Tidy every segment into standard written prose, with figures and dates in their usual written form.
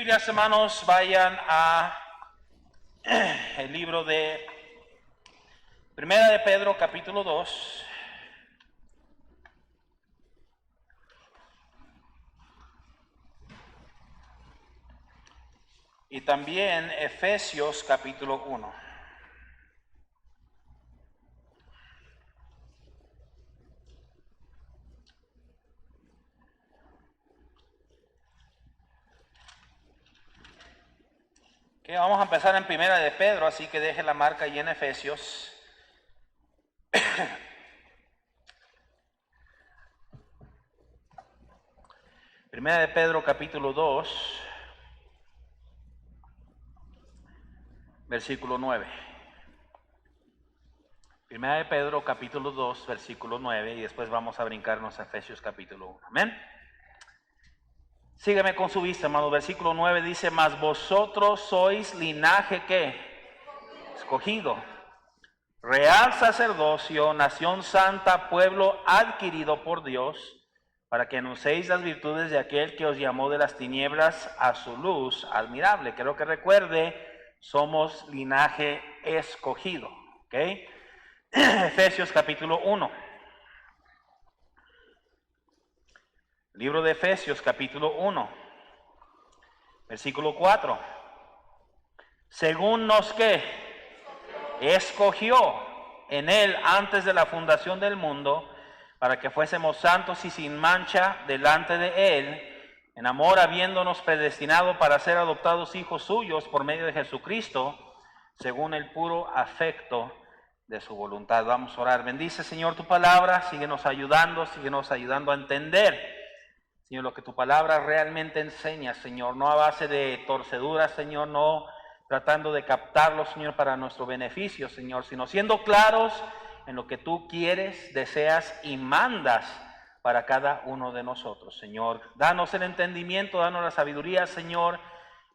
Biblias, hermanos, vayan a el libro de Primera de Pedro, capítulo 2. Y también Efesios, capítulo 1. Okay, vamos a empezar en Primera de Pedro, así que deje la marca ahí en Efesios. Primera de Pedro, capítulo 2, versículo 9. Primera de Pedro, capítulo 2, versículo 9, y después vamos a brincarnos a Efesios, capítulo 1. Amén. Sígueme con su vista, hermano. Versículo 9 dice: mas vosotros sois linaje ¿qué? Escogido, real sacerdocio, nación santa, pueblo adquirido por Dios, para que anunciéis las virtudes de aquel que os llamó de las tinieblas a su luz admirable. Quiero que recuerde, somos linaje escogido. ¿Ok? Efesios capítulo 1. Libro de Efesios capítulo 1, versículo 4. Según nos que escogió en él antes de la fundación del mundo, para que fuésemos santos y sin mancha delante de él, en amor habiéndonos predestinado para ser adoptados hijos suyos por medio de Jesucristo, según el puro afecto de su voluntad. Vamos a orar. Bendice, Señor, tu palabra, síguenos ayudando a entender, Señor, lo que tu palabra realmente enseña, Señor, no a base de torceduras, Señor, no tratando de captarlo, Señor, para nuestro beneficio, Señor, sino siendo claros en lo que tú quieres, deseas y mandas para cada uno de nosotros, Señor. Danos el entendimiento, danos la sabiduría, Señor.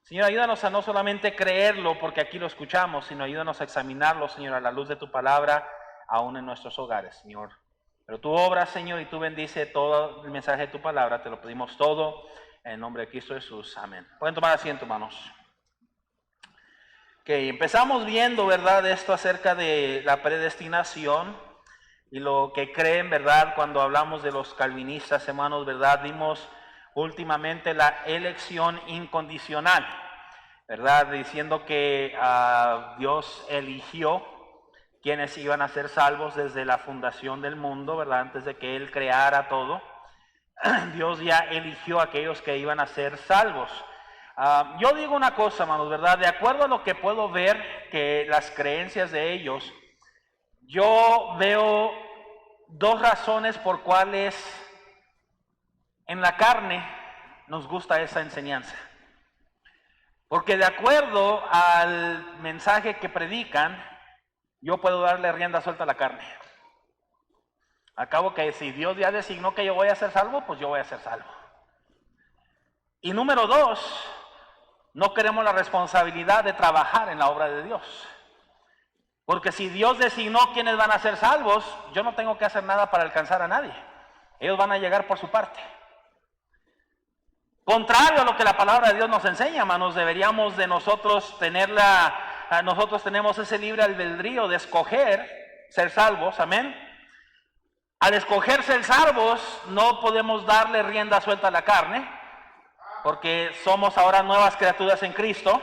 Señor, ayúdanos a no solamente creerlo porque aquí lo escuchamos, sino ayúdanos a examinarlo, Señor, a la luz de tu palabra, aún en nuestros hogares, Señor. Pero tú obras, Señor, y tú bendice todo el mensaje de tu palabra. Te lo pedimos todo en el nombre de Cristo Jesús. Amén. Pueden tomar asiento, hermanos. Ok, empezamos viendo, ¿verdad?, esto acerca de la predestinación y lo que creen, ¿verdad?, cuando hablamos de los calvinistas, hermanos, ¿verdad? Vimos últimamente la elección incondicional, ¿verdad? Diciendo que Dios eligió quienes iban a ser salvos desde la fundación del mundo, ¿verdad? Antes de que Él creara todo, Dios ya eligió a aquellos que iban a ser salvos. Yo digo una cosa, hermanos, ¿verdad? De acuerdo a lo que puedo ver, que las creencias de ellos, yo veo dos razones por cuales en la carne nos gusta esa enseñanza. Porque de acuerdo al mensaje que predican, yo puedo darle rienda suelta a la carne. Acabo que si Dios ya designó que yo voy a ser salvo, pues yo voy a ser salvo. Y número dos, no queremos la responsabilidad de trabajar en la obra de Dios. Porque si Dios designó quiénes van a ser salvos, yo no tengo que hacer nada para alcanzar a nadie. Ellos van a llegar por su parte. Contrario a lo que la palabra de Dios nos enseña, hermanos, deberíamos de nosotros nosotros tenemos ese libre albedrío de escoger ser salvos, amén. Al escoger ser salvos, no podemos darle rienda suelta a la carne, porque somos ahora nuevas criaturas en Cristo.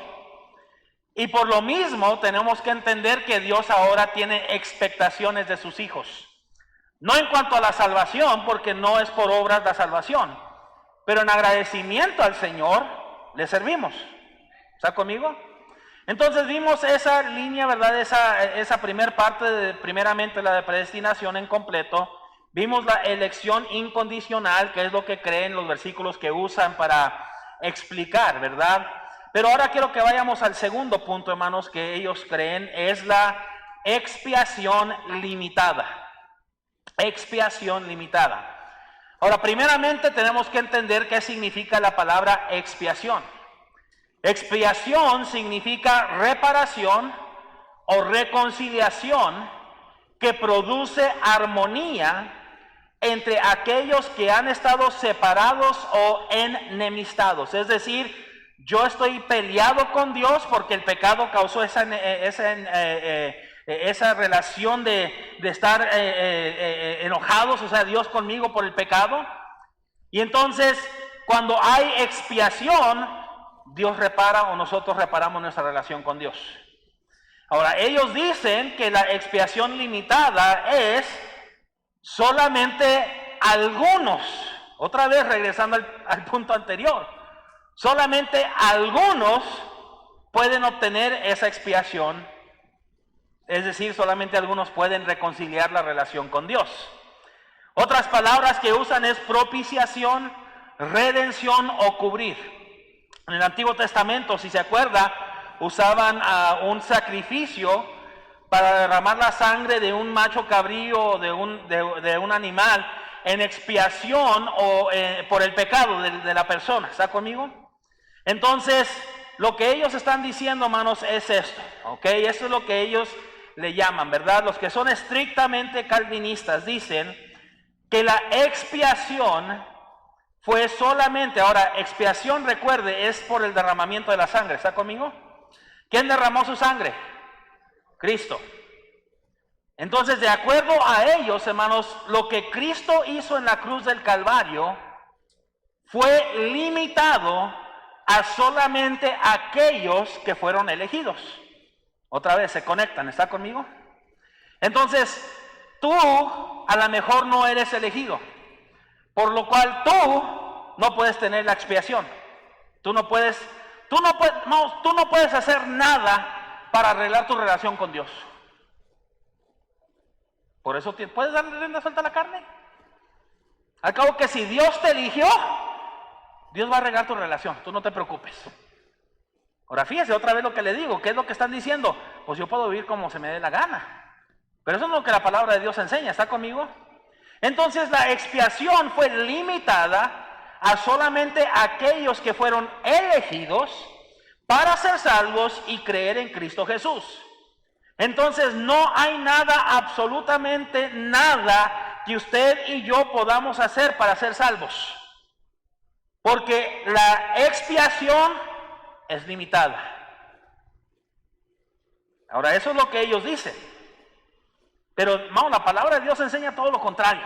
Y por lo mismo tenemos que entender que Dios ahora tiene expectaciones de sus hijos. No en cuanto a la salvación, porque no es por obras la salvación, pero en agradecimiento al Señor le servimos. ¿Está conmigo? Entonces vimos esa línea, ¿verdad? Esa primer parte, primeramente la de predestinación en completo. Vimos la elección incondicional, que es lo que creen los versículos que usan para explicar, ¿verdad? Pero ahora quiero que vayamos al segundo punto, hermanos, que ellos creen, es la expiación limitada. Expiación limitada. Ahora, primeramente tenemos que entender qué significa la palabra expiación. Expiación significa reparación o reconciliación que produce armonía entre aquellos que han estado separados o enemistados. Es decir, Yo estoy peleado con Dios porque el pecado causó esa relación de estar enojados, o sea, Dios conmigo por el pecado. Y entonces, cuando hay expiación, Dios repara o nosotros reparamos nuestra relación con Dios. Ahora, ellos dicen que la expiación limitada es solamente algunos, otra vez regresando al punto anterior, solamente algunos pueden obtener esa expiación, es decir, solamente algunos pueden reconciliar la relación con Dios. Otras palabras que usan es propiciación, redención o cubrir. En el Antiguo Testamento, si se acuerda, usaban un sacrificio para derramar la sangre de un macho cabrío o de un animal en expiación o por el pecado de la persona. ¿Está conmigo? Entonces, lo que ellos están diciendo, hermanos, es esto, ¿ok? Eso es lo que ellos le llaman, ¿verdad? Los que son estrictamente calvinistas dicen que la expiación fue solamente, ahora, expiación, recuerde, es por el derramamiento de la sangre. ¿Está conmigo? ¿Quién derramó su sangre? Cristo. Entonces, de acuerdo a ellos, hermanos, lo que Cristo hizo en la cruz del Calvario fue limitado a solamente aquellos que fueron elegidos. Otra vez, se conectan. ¿Está conmigo? Entonces, tú a lo mejor no eres elegido, por lo cual tú no puedes tener la expiación. Tú no puedes hacer nada para arreglar tu relación con Dios. Por eso puedes darle rienda suelta a la carne. Al cabo que si Dios te eligió, Dios va a arreglar tu relación. Tú no te preocupes. Ahora fíjese otra vez lo que le digo. ¿Qué es lo que están diciendo? Pues yo puedo vivir como se me dé la gana. Pero eso no es lo que la palabra de Dios enseña. ¿Está conmigo? Entonces la expiación fue limitada a solamente aquellos que fueron elegidos para ser salvos y creer en Cristo Jesús. Entonces no hay nada, absolutamente nada que usted y yo podamos hacer para ser salvos. Porque la expiación es limitada. Ahora, eso es lo que ellos dicen. Pero, hermano, la palabra de Dios enseña todo lo contrario.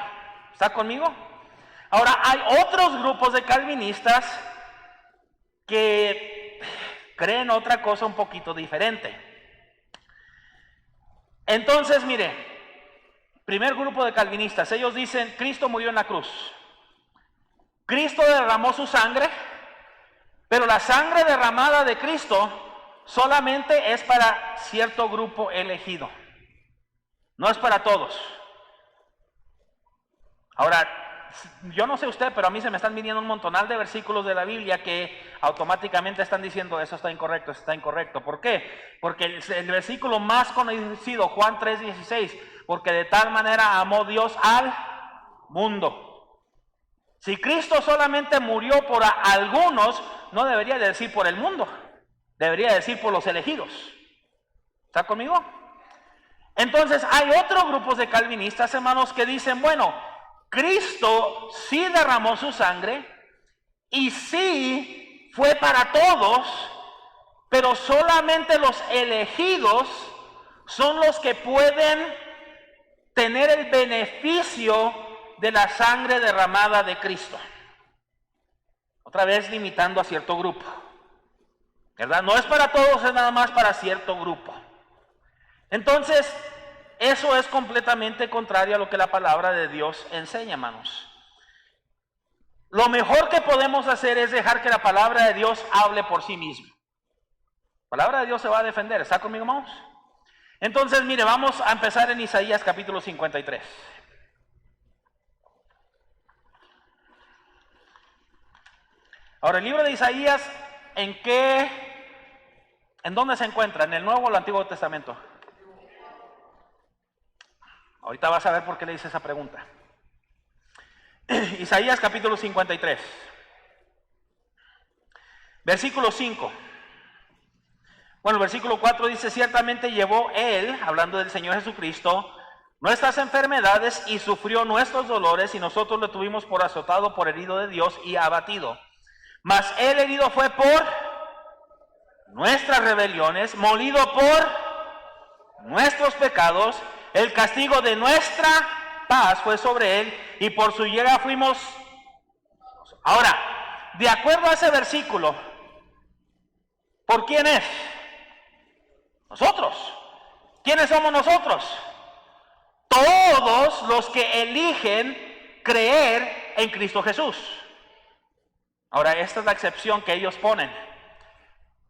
¿Está conmigo? Ahora, hay otros grupos de calvinistas que creen otra cosa un poquito diferente. Entonces, mire, primer grupo de calvinistas, ellos dicen, Cristo murió en la cruz. Cristo derramó su sangre, pero la sangre derramada de Cristo solamente es para cierto grupo elegido. No es para todos. Ahora, yo no sé usted, pero a mí se me están viniendo un montonal de versículos de la Biblia que automáticamente están diciendo eso está incorrecto, eso está incorrecto. ¿Por qué? Porque el versículo más conocido, Juan 3:16, porque de tal manera amó Dios al mundo. Si Cristo solamente murió por algunos, no debería decir por el mundo, debería decir por los elegidos. ¿Está conmigo? Entonces hay otros grupos de calvinistas, hermanos, que dicen, bueno, Cristo sí derramó su sangre y sí fue para todos, pero solamente los elegidos son los que pueden tener el beneficio de la sangre derramada de Cristo. Otra vez limitando a cierto grupo, ¿verdad? No es para todos, es nada más para cierto grupo. Entonces, eso es completamente contrario a lo que la palabra de Dios enseña, hermanos. Lo mejor que podemos hacer es dejar que la palabra de Dios hable por sí misma. La palabra de Dios se va a defender. ¿Está conmigo, hermanos? Entonces, mire, vamos a empezar en Isaías capítulo 53. Ahora, el libro de Isaías, ¿en dónde se encuentra? ¿En el Nuevo o el Antiguo Testamento? Ahorita vas a ver por qué le hice esa pregunta. Isaías capítulo 53. Versículo 5. Bueno, el versículo 4 dice, ciertamente llevó Él, hablando del Señor Jesucristo, nuestras enfermedades y sufrió nuestros dolores, y nosotros lo tuvimos por azotado, por herido de Dios y abatido. Mas Él herido fue por nuestras rebeliones, molido por nuestros pecados, el castigo de nuestra paz fue sobre él, y por su llaga fuimos. Ahora, de acuerdo a ese versículo, ¿por quién es? Nosotros. ¿Quiénes somos nosotros? Todos los que eligen creer en Cristo Jesús. Ahora, esta es la excepción que ellos ponen.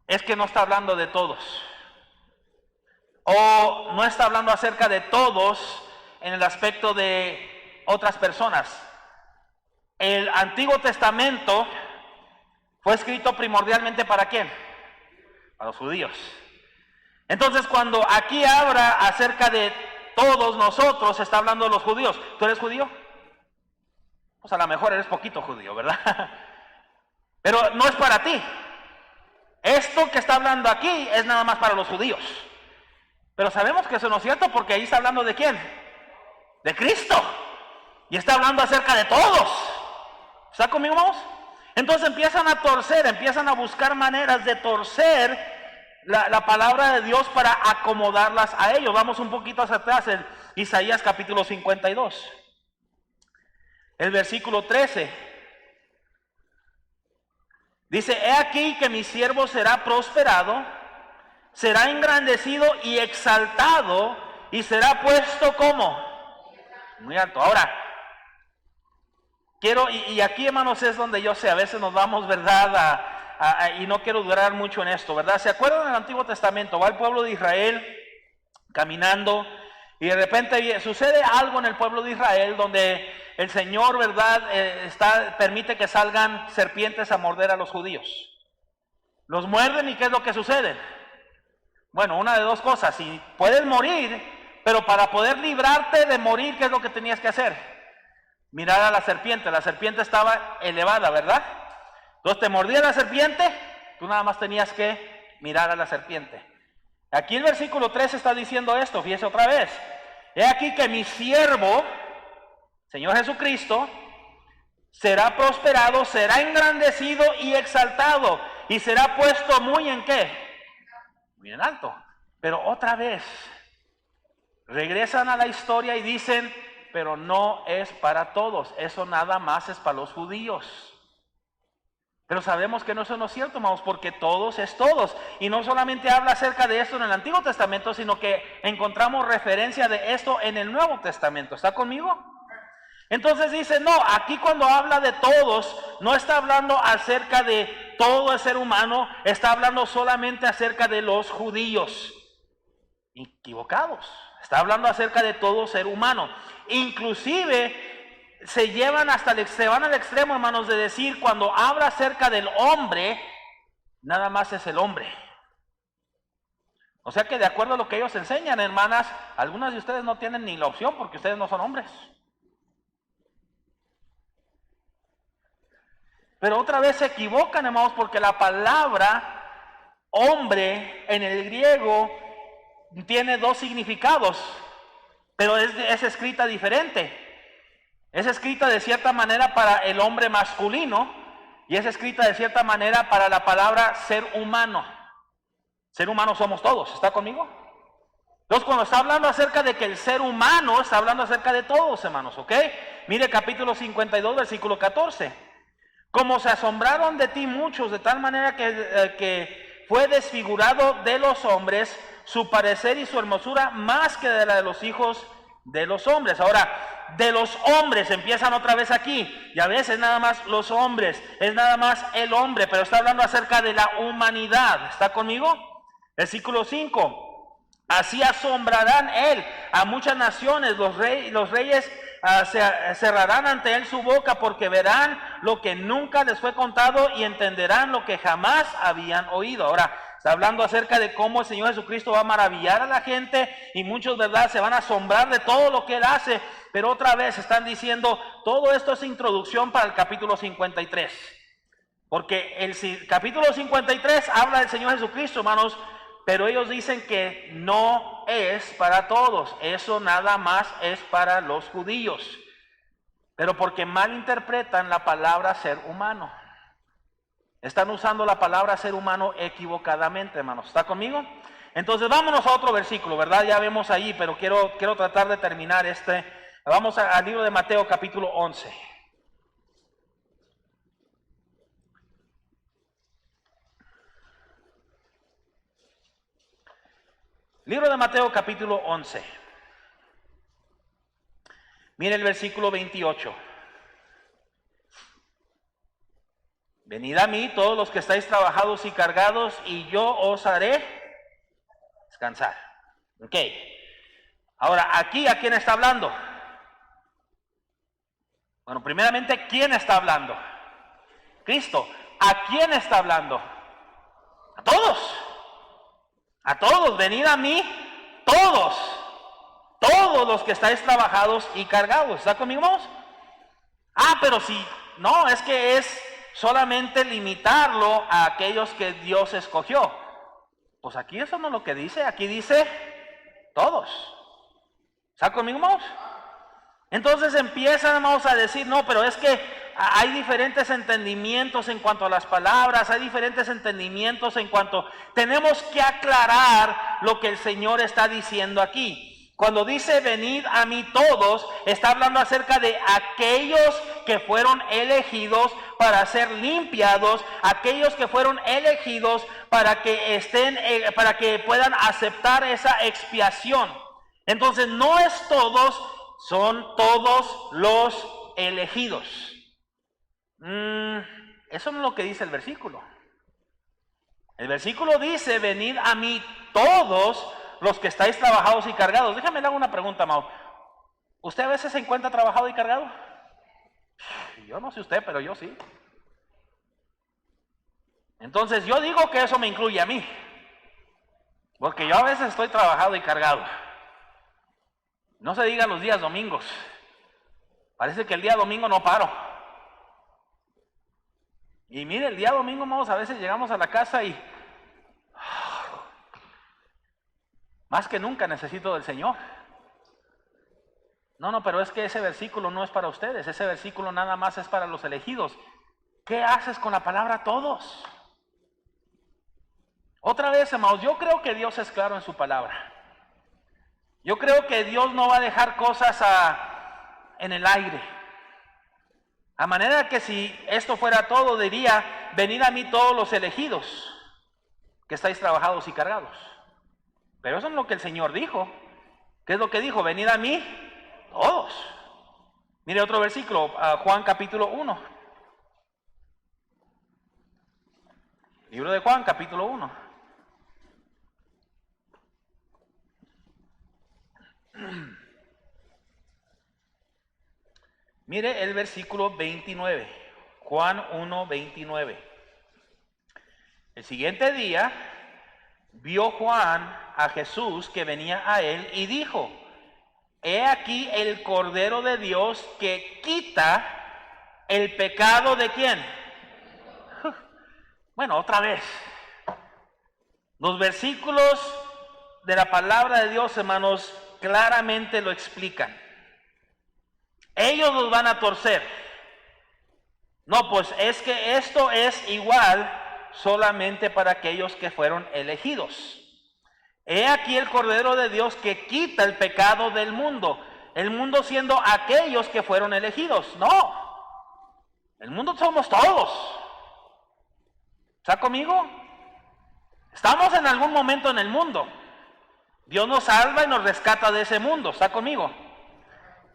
Es que no está hablando de todos. O no está hablando acerca de todos en el aspecto de otras personas. El Antiguo Testamento fue escrito primordialmente ¿para quién? Para los judíos. Entonces, cuando aquí habla acerca de todos nosotros, está hablando de los judíos. ¿Tú eres judío? Pues a lo mejor eres poquito judío, ¿verdad? Pero no es para ti. Esto que está hablando aquí es nada más para los judíos. Pero sabemos que eso no es cierto porque ahí está hablando ¿de quién? De Cristo. Y está hablando acerca de todos. ¿Está conmigo, vamos? Entonces empiezan a torcer, empiezan a buscar maneras de torcer la palabra de Dios para acomodarlas a ellos. Vamos un poquito hacia atrás en Isaías capítulo 52. El versículo 13. Dice, he aquí que mi siervo será prosperado, será engrandecido y exaltado, y será puesto como muy alto. Ahora, quiero, y aquí hermanos es donde yo sé, a veces nos vamos, ¿verdad? Y no quiero durar mucho en esto, ¿verdad? ¿Se acuerdan del Antiguo Testamento? Va el pueblo de Israel caminando, y de repente sucede algo en el pueblo de Israel donde el Señor, ¿verdad? Permite que salgan serpientes a morder a los judíos. Los muerden y ¿qué es lo que sucede? Bueno, una de dos cosas, si puedes morir, pero para poder librarte de morir, ¿qué es lo que tenías que hacer? Mirar a la serpiente estaba elevada, ¿verdad? Entonces te mordía la serpiente, tú nada más tenías que mirar a la serpiente. Aquí el versículo 3 está diciendo esto, fíjese otra vez. He aquí que mi siervo, Señor Jesucristo, será prosperado, será engrandecido y exaltado, y será puesto muy ¿en qué? Muy en alto. Pero otra vez, regresan a la historia y dicen, pero no es para todos, eso nada más es para los judíos. Pero sabemos que eso no es cierto, hermanos, porque todos es todos. Y no solamente habla acerca de esto en el Antiguo Testamento, sino que encontramos referencia de esto en el Nuevo Testamento. ¿Está conmigo? Entonces dice, no, aquí cuando habla de todos, no está hablando acerca de todo el ser humano, está hablando solamente acerca de los judíos. Equivocados. Está hablando acerca de todo ser humano. Inclusive se van al extremo, hermanos, de decir cuando habla acerca del hombre, nada más es el hombre. O sea que de acuerdo a lo que ellos enseñan, hermanas, algunas de ustedes no tienen ni la opción porque ustedes no son hombres. Pero otra vez se equivocan, hermanos, porque la palabra hombre en el griego tiene dos significados, pero es escrita diferente. Es escrita de cierta manera para el hombre masculino y es escrita de cierta manera para la palabra ser humano. Ser humano somos todos, ¿está conmigo? Entonces cuando está hablando acerca de que el ser humano, está hablando acerca de todos, hermanos, ¿ok? Mire capítulo 52, versículo 14. Como se asombraron de ti muchos, de tal manera que fue desfigurado de los hombres su parecer y su hermosura más que de la de los hijos de los hombres. Ahora, de los hombres empiezan otra vez aquí, y a veces nada más los hombres, es nada más el hombre, pero está hablando acerca de la humanidad. ¿Está conmigo? Versículo 5. Así asombrarán él a muchas naciones, los reyes cerrarán ante él su boca, porque verán lo que nunca les fue contado y entenderán lo que jamás habían oído. Ahora, está hablando acerca de cómo el Señor Jesucristo va a maravillar a la gente y muchos, ¿verdad?, se van a asombrar de todo lo que Él hace. Pero otra vez están diciendo, todo esto es introducción para el capítulo 53. Porque el capítulo 53 habla del Señor Jesucristo, hermanos, pero ellos dicen que no es para todos. Eso nada más es para los judíos. Pero porque malinterpretan la palabra ser humano. Están usando la palabra ser humano equivocadamente, hermanos. ¿Está conmigo? Entonces vámonos a otro versículo, ¿verdad? Ya vemos ahí, pero quiero tratar de terminar este. Vamos al libro de Mateo capítulo 11. Libro de Mateo capítulo 11. Mire el versículo 28. Venid a mí todos los que estáis trabajados y cargados, y yo os haré descansar. Ok. Ahora, aquí, ¿a quién está hablando? Bueno, primeramente, ¿quién está hablando? Cristo. ¿A quién está hablando? A todos. A todos. Venid a mí, todos. Todos los que estáis trabajados y cargados. ¿Está conmigo? Ah, pero si no, es que es solamente limitarlo a aquellos que Dios escogió. Pues aquí eso no es lo que dice, aquí dice todos. ¿Está conmigo, hermanos? Entonces empiezan, hermanos, a decir, no, pero es que hay diferentes entendimientos en cuanto a las palabras, hay diferentes entendimientos en cuanto... Tenemos que aclarar lo que el Señor está diciendo aquí. Cuando dice venid a mí todos, está hablando acerca de aquellos que fueron elegidos para ser limpiados, aquellos que fueron elegidos para que estén, para que puedan aceptar esa expiación. Entonces no es todos, son todos los elegidos. Eso no es lo que dice el versículo. El versículo dice venid a mí todos los que estáis trabajados y cargados. Déjame le hago una pregunta, Mau. ¿Usted a veces se encuentra trabajado y cargado? Yo no sé usted, pero yo sí. Entonces yo digo que eso me incluye a mí. Porque yo a veces estoy trabajado y cargado. No se diga los días domingos. Parece que el día domingo no paro. Y mire, el día domingo, vamos, a veces llegamos a la casa y... más que nunca necesito del Señor. No, pero es que ese versículo no es para ustedes. Ese versículo nada más es para los elegidos. ¿Qué haces con la palabra todos? Otra vez, hermanos, yo creo que Dios es claro en su palabra. Yo creo que Dios no va a dejar cosas en el aire. A manera que si esto fuera todo, diría, venid a mí todos los elegidos, que estáis trabajados y cargados. Pero eso es lo que el Señor dijo. ¿Qué es lo que dijo? Venid a mí todos. Mire otro versículo, Juan capítulo 1. Libro de Juan capítulo 1. Mire el versículo 29. Juan 1, 29. El siguiente día vio Juan a Jesús que venía a él y dijo, he aquí el Cordero de Dios que quita el pecado ¿de quién? Bueno, otra vez. Los versículos de la palabra de Dios, hermanos, claramente lo explican. Ellos los van a torcer. No, pues es que esto es igual solamente para aquellos que fueron elegidos. He aquí el Cordero de Dios que quita el pecado del mundo. El mundo siendo aquellos que fueron elegidos. No, el mundo somos todos. ¿Está conmigo? Estamos en algún momento en el mundo. Dios nos salva y nos rescata de ese mundo. ¿Está conmigo?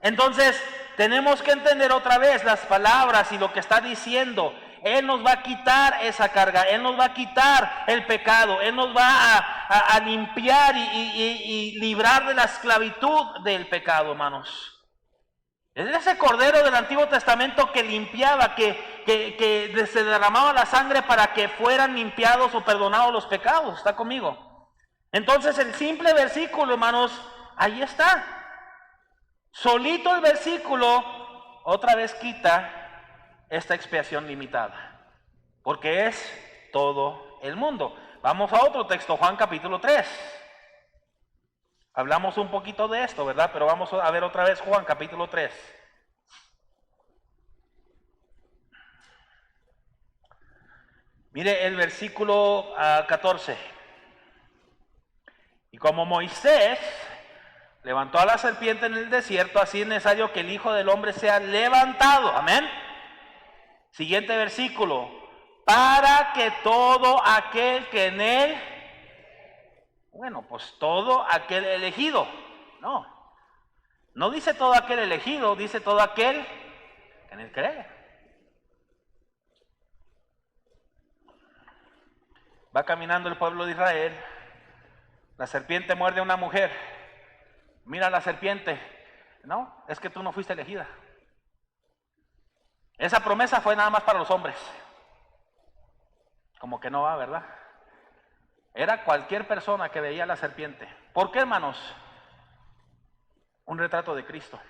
Entonces, tenemos que entender otra vez las palabras y lo que está diciendo. Él nos va a quitar esa carga, Él nos va a quitar el pecado, Él nos va a limpiar y librar de la esclavitud del pecado, hermanos. Es ese Cordero del Antiguo Testamento que limpiaba, que se derramaba la sangre para que fueran limpiados o perdonados los pecados. ¿Está conmigo? Entonces el simple versículo, hermanos, ahí está. Solito el versículo otra vez quita esta expiación limitada, porque es todo el mundo. Vamos a otro texto, Juan capítulo 3. Hablamos un poquito de esto, ¿verdad? Pero vamos a ver otra vez Juan capítulo 3. Mire el versículo 14. Y como Moisés levantó a la serpiente en el desierto, así es necesario que el Hijo del Hombre sea levantado. Amén. Siguiente versículo. Para que todo aquel que en él, bueno, pues todo aquel elegido. No dice todo aquel elegido, dice todo aquel que en él cree. Va caminando el pueblo de Israel. La serpiente muerde a una mujer. Mira la serpiente. No, es que tú no fuiste elegida. Esa promesa fue nada más para los hombres. Como que no va, ¿verdad? Era cualquier persona que veía la serpiente. ¿Por qué, hermanos? Un retrato de Cristo,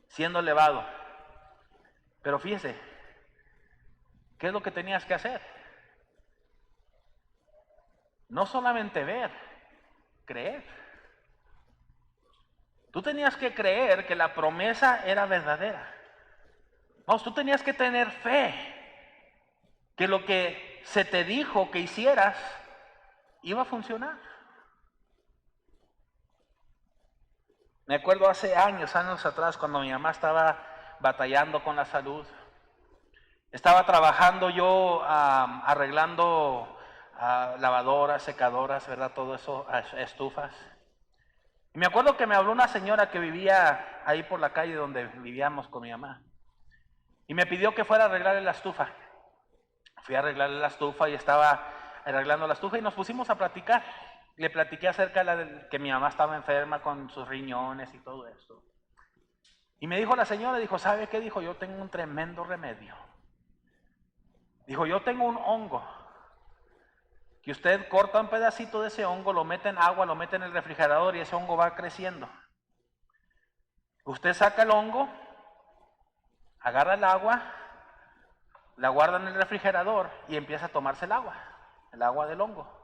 siendo elevado. Pero fíjese, ¿qué es lo que tenías que hacer? No solamente ver, creer. Tú tenías que creer que la promesa era verdadera. Vamos, tú tenías que tener fe que lo que se te dijo que hicieras iba a funcionar. Me acuerdo hace años atrás, cuando mi mamá estaba batallando con la salud. Estaba trabajando yo arreglando lavadoras, secadoras, ¿verdad? Todo eso, estufas. Y me acuerdo que me habló una señora que vivía ahí por la calle donde vivíamos con mi mamá. Y me pidió que fuera a arreglarle la estufa. Fui a arreglarle la estufa y estaba arreglando la estufa y nos pusimos a platicar. Le platiqué acerca de que mi mamá estaba enferma con sus riñones y todo esto. Y me dijo la señora, dijo, ¿sabe qué? Dijo, yo tengo un tremendo remedio. Dijo, yo tengo un hongo, que usted corta un pedacito de ese hongo, lo mete en agua, lo mete en el refrigerador y ese hongo va creciendo. Usted saca el hongo, agarra el agua, la guarda en el refrigerador y empieza a tomarse el agua del hongo.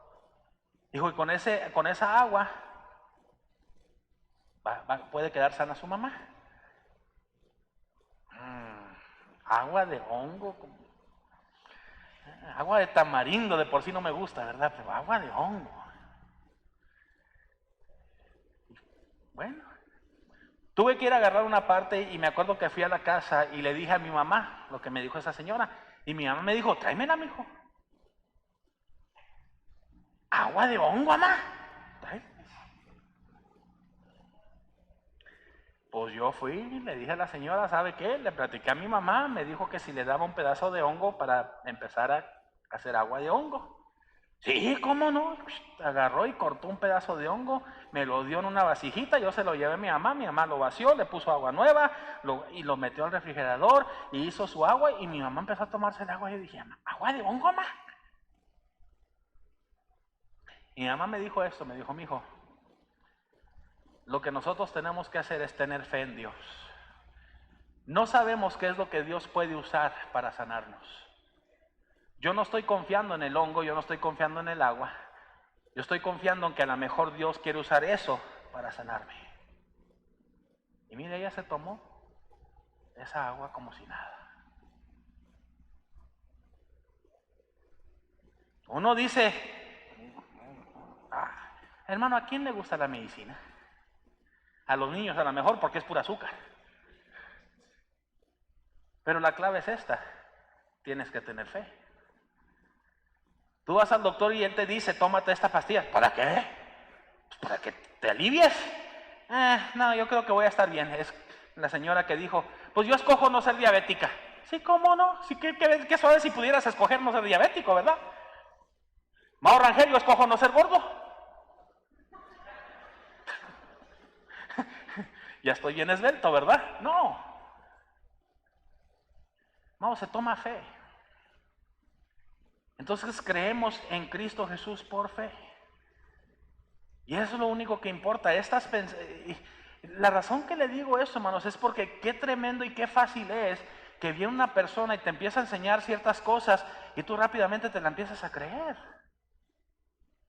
Dijo, y con esa agua puede quedar sana su mamá. Agua de hongo, agua de tamarindo de por sí no me gusta, ¿verdad? Pero agua de hongo. Bueno, tuve que ir a agarrar una parte y me acuerdo que fui a la casa y le dije a mi mamá lo que me dijo esa señora. Y mi mamá me dijo, tráemela, mijo. Agua de hongo, mamá. Pues yo fui y le dije a la señora, ¿sabe qué? Le platiqué a mi mamá, me dijo que si le daba un pedazo de hongo para empezar a hacer agua de hongo. Sí, ¿cómo no? Agarró y cortó un pedazo de hongo, me lo dio en una vasijita, yo se lo llevé a mi mamá lo vació, le puso agua nueva y lo metió al refrigerador y hizo su agua y mi mamá empezó a tomarse el agua y yo dije, ¿agua de hongo, mamá? Y mi mamá me dijo esto, me dijo, mijo, lo que nosotros tenemos que hacer es tener fe en Dios. No sabemos qué es lo que Dios puede usar para sanarnos. Yo no estoy confiando en el hongo, yo no estoy confiando en el agua. Yo estoy confiando en que a lo mejor Dios quiere usar eso para sanarme. Y mire, ella se tomó esa agua como si nada. Uno dice, hermano, ¿a quién le gusta la medicina? A los niños a lo mejor porque es pura azúcar. Pero la clave es esta, tienes que tener fe. Tú vas al doctor y él te dice, tómate esta pastilla. ¿Para qué? Pues para que te alivies. No, yo creo que voy a estar bien. Es la señora que dijo, pues yo escojo no ser diabética. Sí, ¿cómo no? Sí, qué suave si pudieras escoger no ser diabético, ¿verdad? Mao Rangel, yo escojo no ser gordo. Ya estoy bien esbelto, ¿verdad? No. No, se toma fe. Entonces creemos en Cristo Jesús por fe. Y eso es lo único que importa. La razón que le digo eso, hermanos, es porque qué tremendo y qué fácil es que viene una persona y te empieza a enseñar ciertas cosas y tú rápidamente te la empiezas a creer.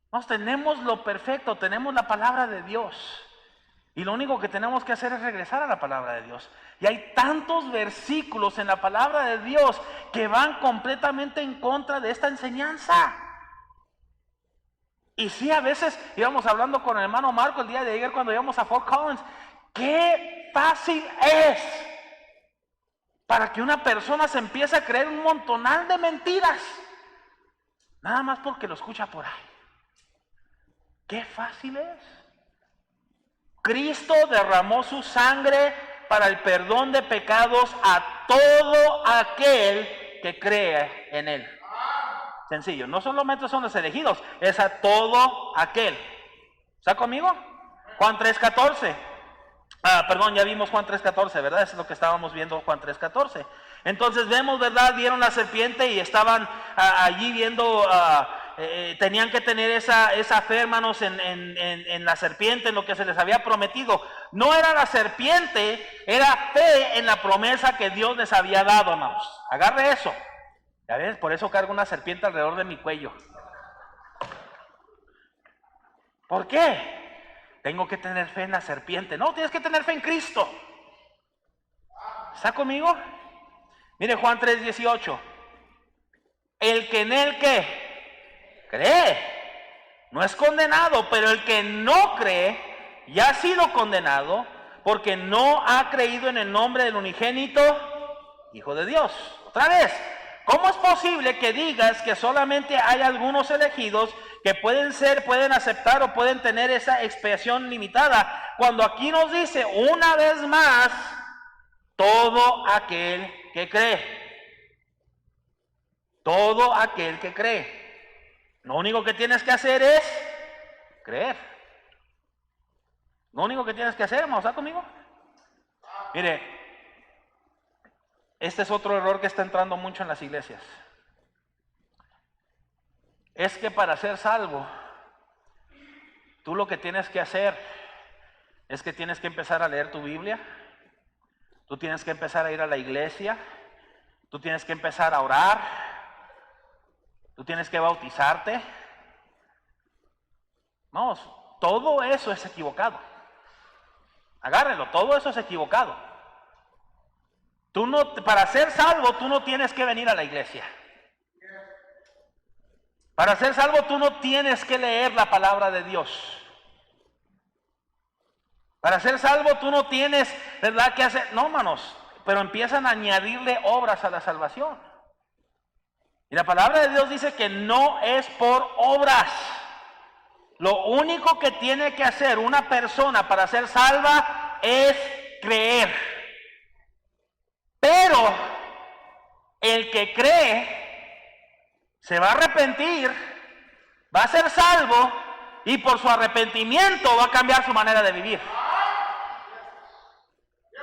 Nos tenemos lo perfecto, tenemos la palabra de Dios. Y lo único que tenemos que hacer es regresar a la palabra de Dios. Y hay tantos versículos en la palabra de Dios que van completamente en contra de esta enseñanza. Y sí, a veces íbamos hablando con el hermano Marco el día de ayer cuando íbamos a Fort Collins. ¡Qué fácil es para que una persona se empiece a creer un montonal de mentiras! Nada más porque lo escucha por ahí. ¡Qué fácil es! Cristo derramó su sangre para el perdón de pecados a todo aquel que cree en Él. Sencillo, no solamente son los elegidos, es a todo aquel. ¿Está conmigo? Juan 3:14. Perdón, ya vimos Juan 3:14, ¿verdad? Eso es lo que estábamos viendo, Juan 3:14. Entonces vemos, ¿verdad? Vieron la serpiente y estaban allí viendo, tenían que tener esa fe, hermanos, en la serpiente, en lo que se les había prometido. No era la serpiente, era fe en la promesa que Dios les había dado, hermanos. Agarre eso. ¿Ya ves? Por eso cargo una serpiente alrededor de mi cuello. ¿Por qué? Tengo que tener fe en la serpiente. No, tienes que tener fe en Cristo. ¿Está conmigo? Mire Juan 3:18. El que en Él ¿qué? Cree. No es condenado, pero el que no cree ya ha sido condenado porque no ha creído en el nombre del unigénito Hijo de Dios. Otra vez, ¿cómo es posible que digas que solamente hay algunos elegidos que pueden aceptar o pueden tener esa expiación limitada? Cuando aquí nos dice una vez más, todo aquel que cree. Todo aquel que cree. Lo único que tienes que hacer es creer. Lo único que tienes que hacer, hermano, ¿está conmigo? Mire, este es otro error que está entrando mucho en las iglesias. Es que para ser salvo, tú lo que tienes que hacer es que tienes que empezar a leer tu Biblia, tú tienes que empezar a ir a la iglesia, tú tienes que empezar a orar, tú tienes que bautizarte. No, todo eso es equivocado. Agárrenlo, todo eso es equivocado. Para ser salvo, tú no tienes que venir a la iglesia. Para ser salvo, tú no tienes que leer la palabra de Dios. Para ser salvo, tú no tienes, ¿verdad?, que hacer. No, hermanos, pero empiezan a añadirle obras a la salvación. Y la palabra de Dios dice que no es por obras. Lo único que tiene que hacer una persona para ser salva es creer. Pero el que cree se va a arrepentir, va a ser salvo y por su arrepentimiento va a cambiar su manera de vivir.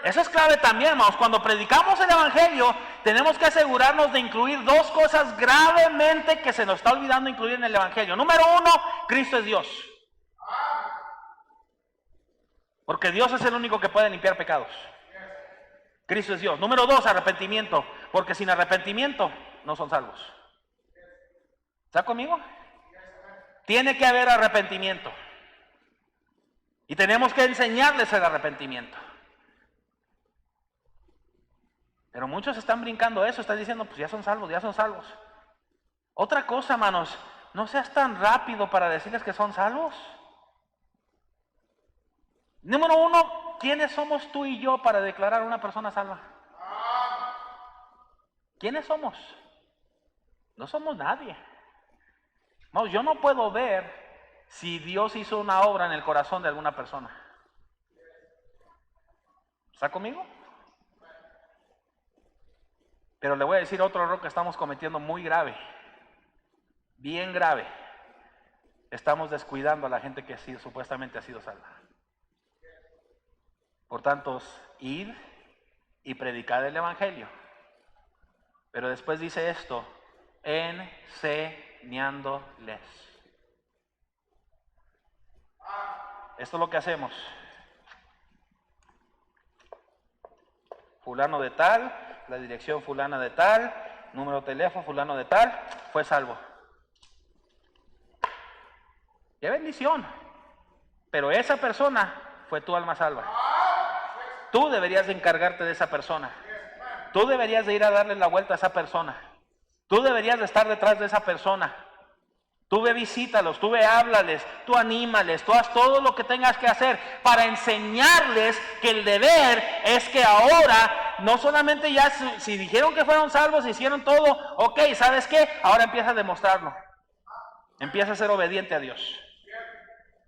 Eso es clave también, hermanos. Cuando predicamos el evangelio, tenemos que asegurarnos de incluir dos cosas gravemente que se nos está olvidando incluir en el evangelio. Número uno, Cristo es Dios. Porque Dios es el único que puede limpiar pecados. Cristo es Dios. Número dos, arrepentimiento. Porque sin arrepentimiento no son salvos. ¿Está conmigo? Tiene que haber arrepentimiento. Y tenemos que enseñarles el arrepentimiento. Pero muchos están brincando eso, están diciendo, pues ya son salvos, ya son salvos. Otra cosa, hermanos, no seas tan rápido para decirles que son salvos. Número uno, ¿quiénes somos tú y yo para declarar a una persona salva? ¿Quiénes somos? No somos nadie. No, yo no puedo ver si Dios hizo una obra en el corazón de alguna persona. ¿Está conmigo? Pero le voy a decir otro error que estamos cometiendo muy grave, bien grave. Estamos descuidando a la gente que supuestamente ha sido salva. Por tanto, id y predicad el evangelio. Pero después dice esto, enseñándoles. Esto es lo que hacemos. Fulano de tal, la dirección fulana de tal, número de teléfono fulano de tal, fue salvo. ¡Qué bendición! Pero esa persona fue tu alma salva. Tú deberías de encargarte de esa persona. Tú deberías de ir a darle la vuelta a esa persona. Tú deberías de estar detrás de esa persona. Tú ve, visítalos, tú ve, háblales, tú anímales, tú haz todo lo que tengas que hacer para enseñarles que el deber es que ahora, no solamente ya si dijeron que fueron salvos, hicieron todo, ok, ¿sabes qué? Ahora empieza a demostrarlo. Empieza a ser obediente a Dios.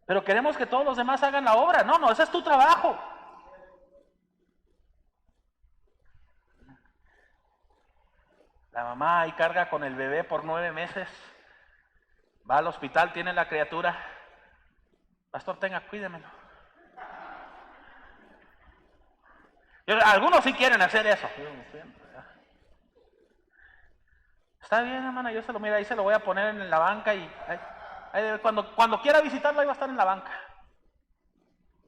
Pero queremos que todos los demás hagan la obra. No, ese es tu trabajo. La mamá ahí carga con el bebé por 9 meses. Va al hospital, tiene la criatura. Pastor, tenga, cuídemelo. Algunos sí quieren hacer eso. Está bien, hermana, yo se lo miro, ahí se lo voy a poner en la banca y cuando quiera visitarlo ahí va a estar en la banca.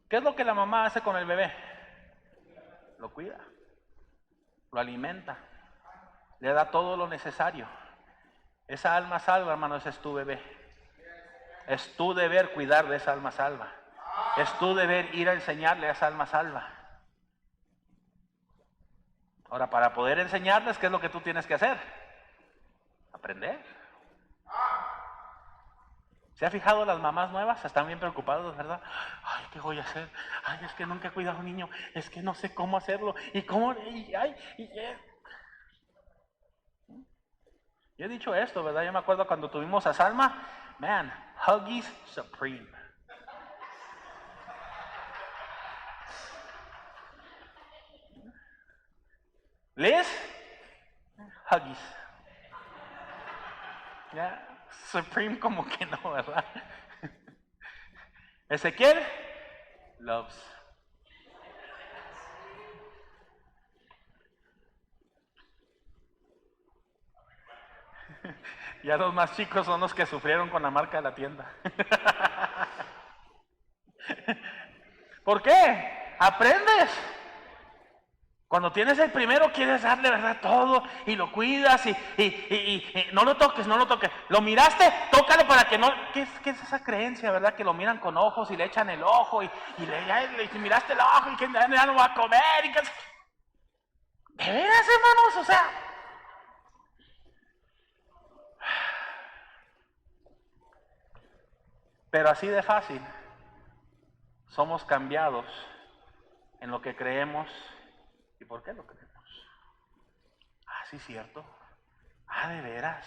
¿Qué es lo que la mamá hace con el bebé? Lo cuida, lo alimenta, le da todo lo necesario. Esa alma salva, hermano, ese es tu bebé. Es tu deber cuidar de esa alma salva. Es tu deber ir a enseñarle a esa alma salva. Ahora, para poder enseñarles, ¿qué es lo que tú tienes que hacer? Aprender. ¿Se ha fijado las mamás nuevas? Están bien preocupadas, ¿verdad? Ay, ¿qué voy a hacer? Ay, es que nunca he cuidado a un niño. Es que no sé cómo hacerlo. Y cómo... Yo he dicho esto, ¿verdad? Yo me acuerdo cuando tuvimos a Salma. Man, Huggies Supreme. Liz, Huggies. Ya, Supreme como que no, ¿verdad? Ezequiel, Loves. Ya los más chicos son los que sufrieron con la marca de la tienda. ¿Por qué? Aprendes. Cuando tienes el primero quieres darle, ¿verdad?, todo y lo cuidas y no lo toques, no lo toques. ¿Lo miraste? Tócale para que no... ¿Qué es esa creencia, verdad? Que lo miran con ojos y le echan el ojo y le miraste el ojo y que ya no va a comer. Y que... ¿De veras, hermanos? O sea... Pero así de fácil somos cambiados en lo que creemos. ¿Y por qué lo creemos? Ah, sí, cierto. Ah, de veras.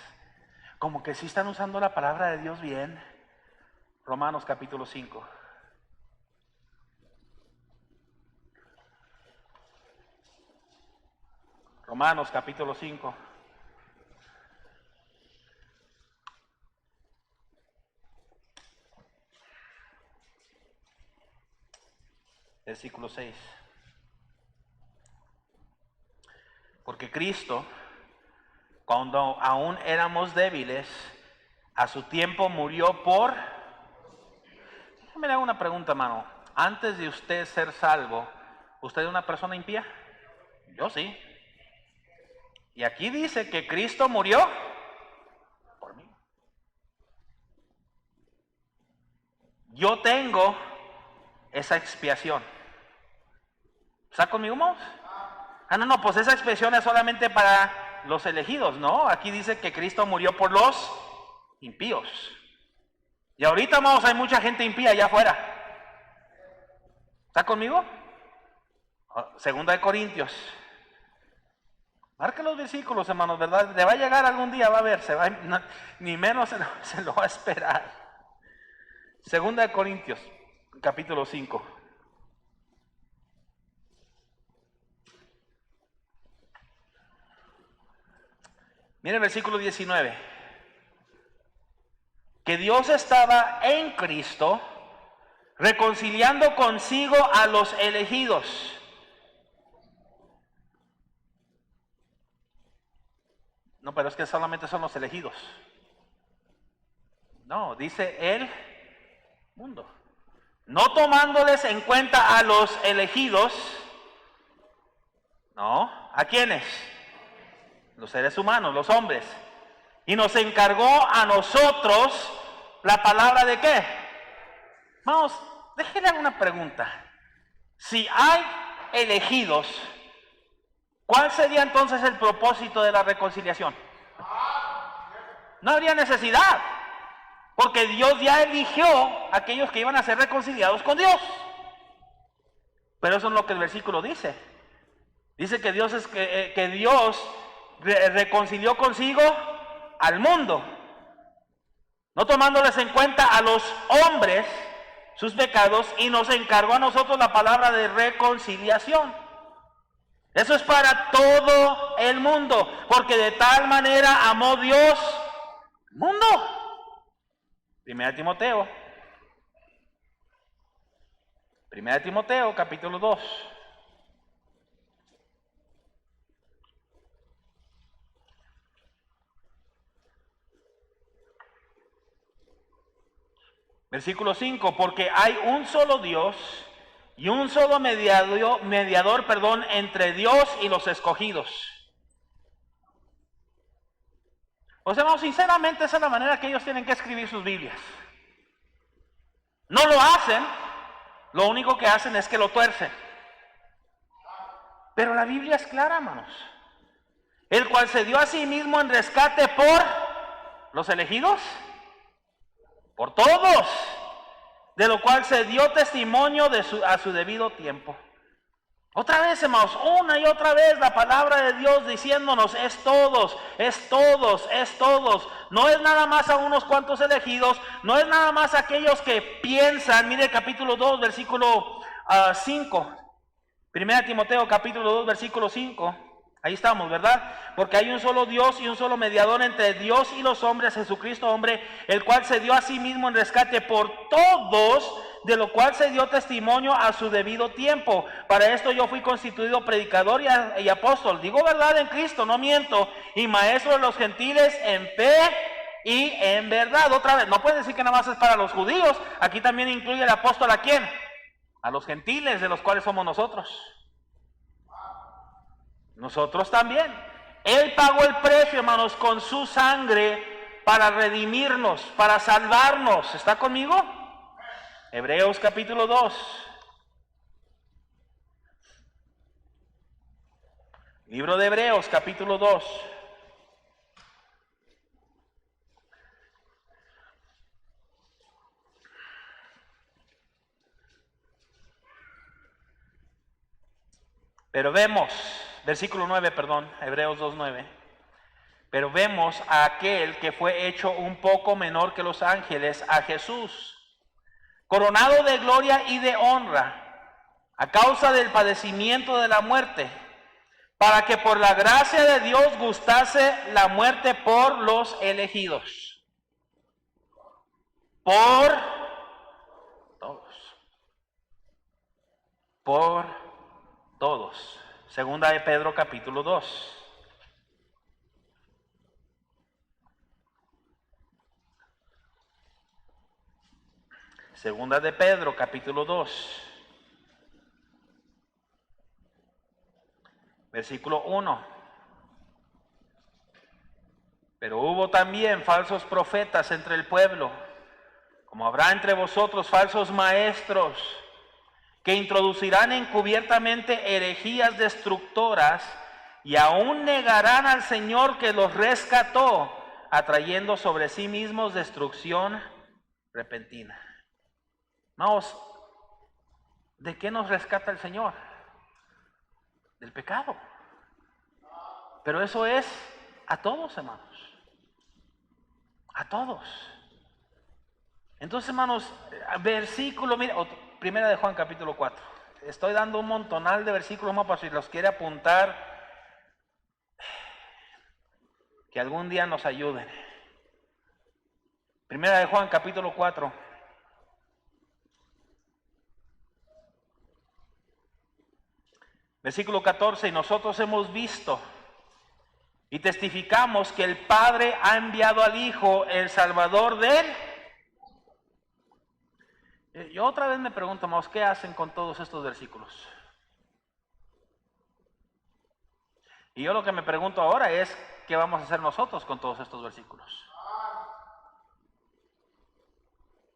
Como que sí están usando la palabra de Dios bien. Romanos capítulo 5. Romanos capítulo 5. Versículo 6. Porque Cristo, cuando aún éramos débiles, a su tiempo murió por... Déjame le hago una pregunta, hermano. Antes de usted ser salvo, ¿usted es una persona impía? Yo sí. Y aquí dice que Cristo murió por mí. Yo tengo esa expiación. ¿Está conmigo, hermanos? No, pues esa expresión es solamente para los elegidos, ¿no? Aquí dice que Cristo murió por los impíos. Y ahorita, hermanos, hay mucha gente impía allá afuera. ¿Está conmigo? Segunda de Corintios. Marca los versículos, hermanos, ¿verdad? Le va a llegar algún día, va a ver, ni menos se lo va a esperar. Segunda de Corintios, capítulo 5. Mire el versículo 19. Que Dios estaba en Cristo reconciliando consigo a los elegidos. No, pero es que solamente son los elegidos. No, dice el mundo. No tomándoles en cuenta a los elegidos. No, ¿a quiénes? Los seres humanos, los hombres. Y nos encargó a nosotros la palabra de ¿qué? Vamos, déjenle una pregunta. Si hay elegidos, ¿cuál sería entonces el propósito de la reconciliación? No habría necesidad, porque Dios ya eligió a aquellos que iban a ser reconciliados con Dios. Pero eso es lo que el versículo dice. Dice que Dios reconcilió consigo al mundo, no tomándoles en cuenta a los hombres sus pecados, y nos encargó a nosotros la palabra de reconciliación. Eso es para todo el mundo, porque de tal manera amó Dios al mundo. Primera Timoteo capítulo 2. Versículo 5, porque hay un solo Dios y un solo mediador, entre Dios y los escogidos. O sea, sinceramente esa es la manera que ellos tienen que escribir sus Biblias. No lo hacen, lo único que hacen es que lo tuercen. Pero la Biblia es clara, hermanos. El cual se dio a sí mismo en rescate por los elegidos, por todos, de lo cual se dio testimonio a su debido tiempo. Otra vez, hermanos, una y otra vez la palabra de Dios diciéndonos, es todos, es todos, es todos. No es nada más a unos cuantos elegidos, no es nada más a aquellos que piensan. Mire el capítulo 2, versículo 5. Primera Timoteo capítulo 2, versículo 5. Ahí estamos, ¿verdad? Porque hay un solo Dios y un solo mediador entre Dios y los hombres, Jesucristo hombre, el cual se dio a sí mismo en rescate por todos, de lo cual se dio testimonio a su debido tiempo. Para esto yo fui constituido predicador y apóstol, digo verdad en Cristo, no miento, y maestro de los gentiles en fe y en verdad. Otra vez, no puede decir que nada más es para los judíos, aquí también incluye el apóstol ¿a quién? A los gentiles, de los cuales somos nosotros. Nosotros también. Él pagó el precio, hermanos, con su sangre para redimirnos, para salvarnos. ¿Está conmigo? Hebreos capítulo 2. Libro de Hebreos capítulo 2. Pero vemos, versículo 9, Hebreos 2:9. Pero vemos a aquel que fue hecho un poco menor que los ángeles, a Jesús, coronado de gloria y de honra, a causa del padecimiento de la muerte, para que por la gracia de Dios gustase la muerte por los elegidos. Por todos. Por todos. Segunda de Pedro capítulo 2. Segunda de Pedro capítulo 2. Versículo 1. Pero hubo también falsos profetas entre el pueblo, como habrá entre vosotros falsos maestros, que introducirán encubiertamente herejías destructoras, y aún negarán al Señor que los rescató, atrayendo sobre sí mismos destrucción repentina. Vamos, ¿de qué nos rescata el Señor? Del pecado. Pero eso es a todos, hermanos. A todos. Entonces, hermanos, versículo, mira, primera de Juan capítulo 4. Estoy dando un montonal de versículos más para si los quiere apuntar, que algún día nos ayuden. Primera de Juan capítulo 4. Versículo 14, y nosotros hemos visto y testificamos que el Padre ha enviado al Hijo, el Salvador de él. Yo otra vez me pregunto, hermanos, ¿qué hacen con todos estos versículos? Y yo lo que me pregunto ahora es, ¿qué vamos a hacer nosotros con todos estos versículos?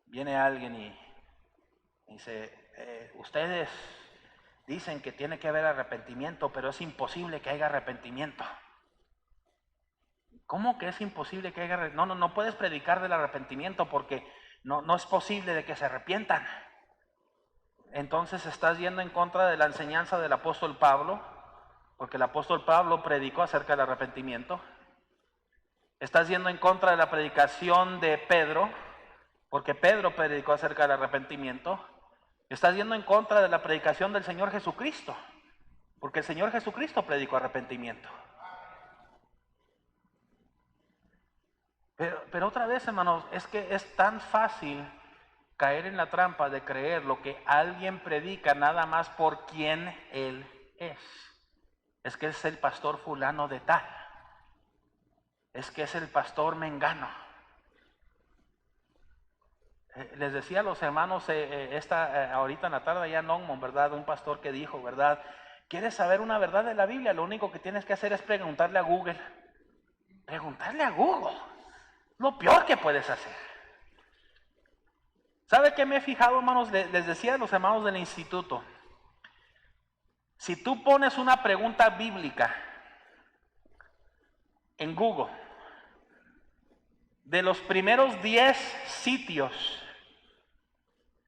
Viene alguien y dice, ustedes dicen que tiene que haber arrepentimiento, pero es imposible que haya arrepentimiento. ¿Cómo que es imposible que haya arrepentimiento? No puedes predicar del arrepentimiento porque no es posible de que se arrepientan. Entonces estás yendo en contra de la enseñanza del apóstol Pablo, porque el apóstol Pablo predicó acerca del arrepentimiento. Estás yendo en contra de la predicación de Pedro, porque Pedro predicó acerca del arrepentimiento. Estás yendo en contra de la predicación del Señor Jesucristo, porque el Señor Jesucristo predicó arrepentimiento. Pero otra vez, hermanos, es que es tan fácil caer en la trampa de creer lo que alguien predica nada más por quien él es. Es que es el pastor fulano de tal. Es que es el pastor mengano. Les decía a los hermanos ahorita en la tarde allá en Longmont, ¿verdad? Un pastor que dijo, ¿verdad? ¿Quieres saber una verdad de la Biblia? Lo único que tienes que hacer es preguntarle a Google. Preguntarle a Google. Lo peor que puedes hacer. ¿Sabe qué me he fijado, hermanos? Les decía a los hermanos del instituto. Si tú pones una pregunta bíblica en Google, de los primeros 10 sitios,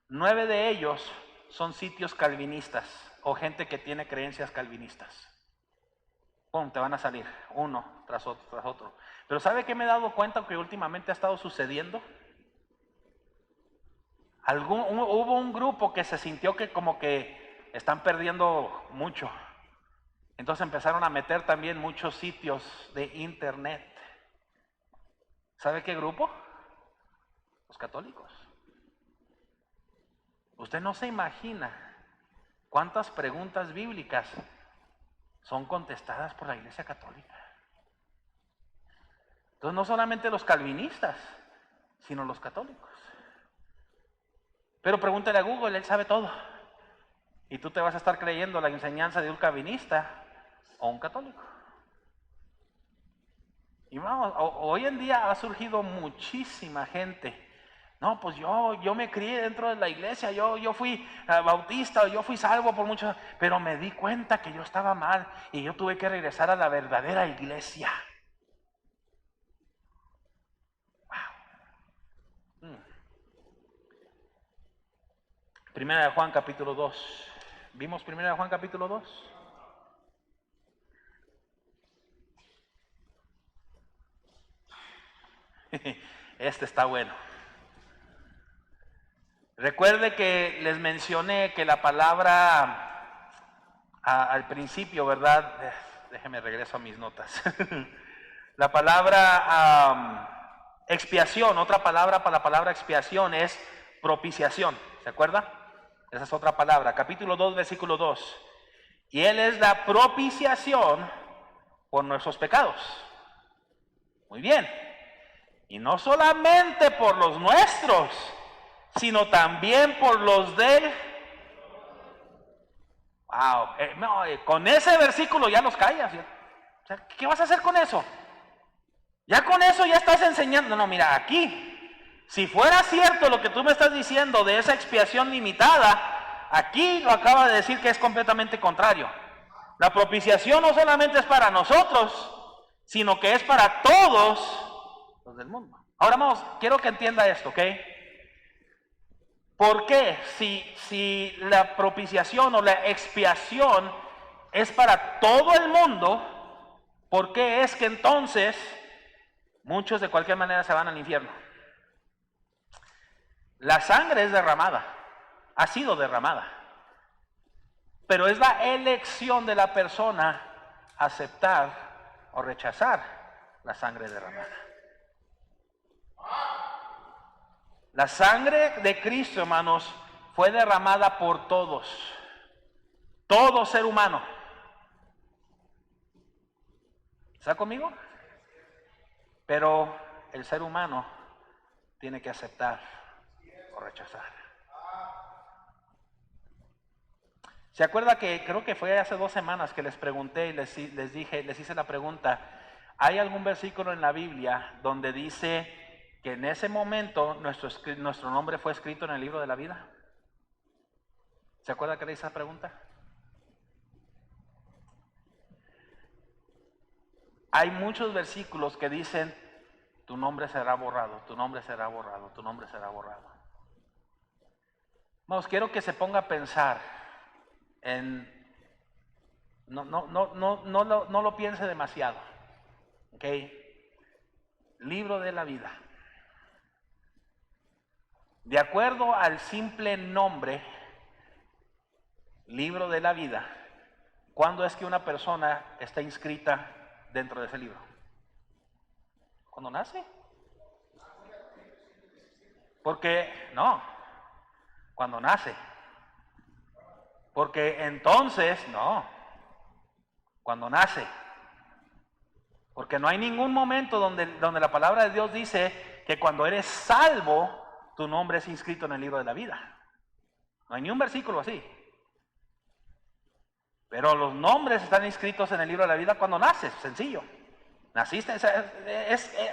9 de ellos son sitios calvinistas o gente que tiene creencias calvinistas. ¡Pum! Te van a salir uno tras otro, tras otro. Pero ¿sabe qué me he dado cuenta que últimamente ha estado sucediendo? Hubo un grupo que se sintió que como que están perdiendo mucho. Entonces empezaron a meter también muchos sitios de internet. ¿Sabe qué grupo? Los católicos. Usted no se imagina cuántas preguntas bíblicas son contestadas por la Iglesia Católica. Entonces no solamente los calvinistas, sino los católicos. Pero pregúntale a Google, él sabe todo. Y tú te vas a estar creyendo la enseñanza de un calvinista o un católico. Y vamos, hoy en día ha surgido muchísima gente. No, pues yo me crié dentro de la iglesia, yo fui bautista, yo fui salvo por mucho, pero me di cuenta que yo estaba mal y yo tuve que regresar a la verdadera iglesia. Wow. Primera de Juan capítulo 2. ¿Vimos Primera de Juan capítulo 2? Este está bueno. Recuerde que les mencioné que la palabra al principio, ¿verdad? Déjeme regreso a mis notas. La palabra expiación, otra palabra para la palabra expiación es propiciación. ¿Se acuerda? Esa es otra palabra. Capítulo 2, versículo 2. Y Él es la propiciación por nuestros pecados. Muy bien. Y no solamente por los nuestros, sino también por los de... Wow, con ese versículo ya los callas. O sea, ¿qué vas a hacer con eso? Ya con eso ya estás enseñando. No, mira, aquí, si fuera cierto lo que tú me estás diciendo de esa expiación limitada, aquí lo acaba de decir que es completamente contrario. La propiciación no solamente es para nosotros, sino que es para todos los del mundo. Ahora vamos, quiero que entienda esto, ¿ok? ¿Por qué? Si la propiciación o la expiación es para todo el mundo, ¿por qué es que entonces muchos de cualquier manera se van al infierno? La sangre es derramada, ha sido derramada, pero es la elección de la persona aceptar o rechazar la sangre derramada. La sangre de Cristo, hermanos, fue derramada por todos, todo ser humano. ¿Está conmigo? Pero el ser humano tiene que aceptar o rechazar. ¿Se acuerda que creo que fue hace 2 semanas que les pregunté y les hice la pregunta? ¿Hay algún versículo en la Biblia donde dice que en ese momento nuestro nombre fue escrito en el libro de la vida? ¿Se acuerda que le hice esa pregunta? Hay muchos versículos que dicen, tu nombre será borrado, tu nombre será borrado, tu nombre será borrado. Vamos, quiero que se ponga a pensar en, no lo piense demasiado, ¿ok? Libro de la vida. De acuerdo al simple nombre, libro de la vida, ¿cuándo es que una persona está inscrita dentro de ese libro? ¿Cuando nace? Porque, no, cuando nace. Porque entonces, no, cuando nace. Porque no hay ningún momento donde la palabra de Dios dice que cuando eres salvo, tu nombre es inscrito en el libro de la vida. No hay ni un versículo así. Pero los nombres están inscritos en el libro de la vida cuando naces, sencillo. Naciste,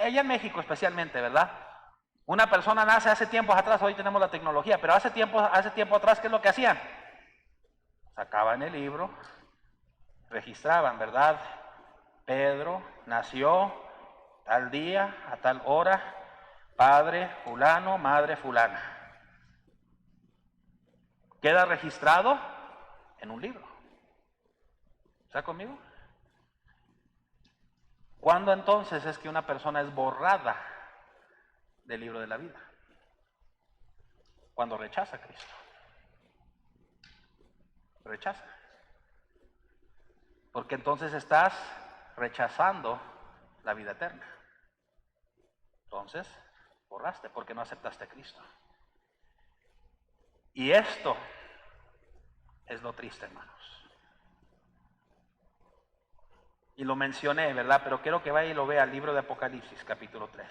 ella en México especialmente, ¿verdad? Una persona nace hace tiempos atrás, hoy tenemos la tecnología, pero hace tiempo atrás, ¿qué es lo que hacían? Sacaban el libro, registraban, ¿verdad? Pedro nació tal día, a tal hora, padre fulano, madre fulana. Queda registrado en un libro. ¿Está conmigo? ¿Cuándo entonces es que una persona es borrada del libro de la vida? Cuando rechaza a Cristo. Rechaza. Porque entonces estás rechazando la vida eterna. Entonces, borraste porque no aceptaste a Cristo. Y esto es lo triste, hermanos. Y lo mencioné, ¿verdad? Pero quiero que vaya y lo vea, el libro de Apocalipsis, capítulo 3.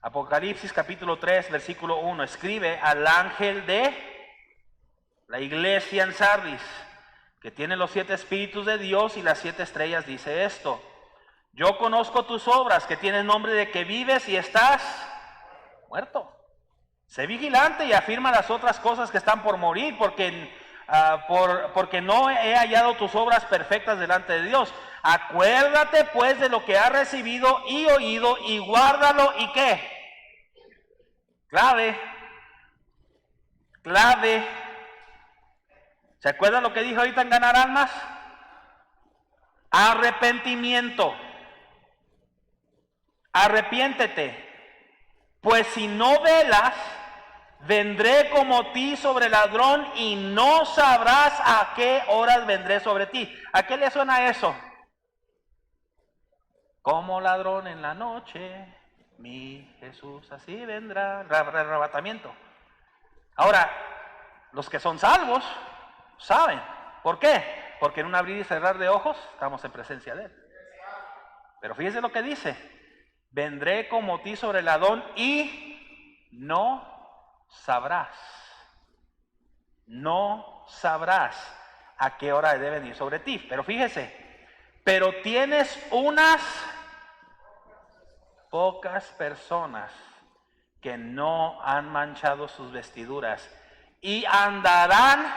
Apocalipsis, capítulo 3, versículo 1. Escribe al ángel de la iglesia en Sardis, que tiene los 7 espíritus de Dios y las 7 estrellas, dice esto. Yo conozco tus obras, que tienes nombre de que vives y estás muerto. Sé vigilante y afirma las otras cosas que están por morir, porque no he hallado tus obras perfectas delante de Dios. Acuérdate pues de lo que has recibido y oído y guárdalo. ¿Y qué? Clave. ¿Se acuerdan lo que dije ahorita en ganar almas? Arrepentimiento. Arrepiéntete. Pues si no velas, vendré como ti sobre ladrón y no sabrás a qué horas vendré sobre ti. ¿A qué le suena eso? Como ladrón en la noche, mi Jesús así vendrá. Arrebatamiento. Ahora, los que son salvos saben. ¿Por qué? Porque en un abrir y cerrar de ojos estamos en presencia de Él. Pero fíjese lo que dice. Vendré como ti sobre el ladrón y no sabrás a qué hora debe venir sobre ti. Pero fíjese, pero tienes unas pocas personas que no han manchado sus vestiduras y andarán.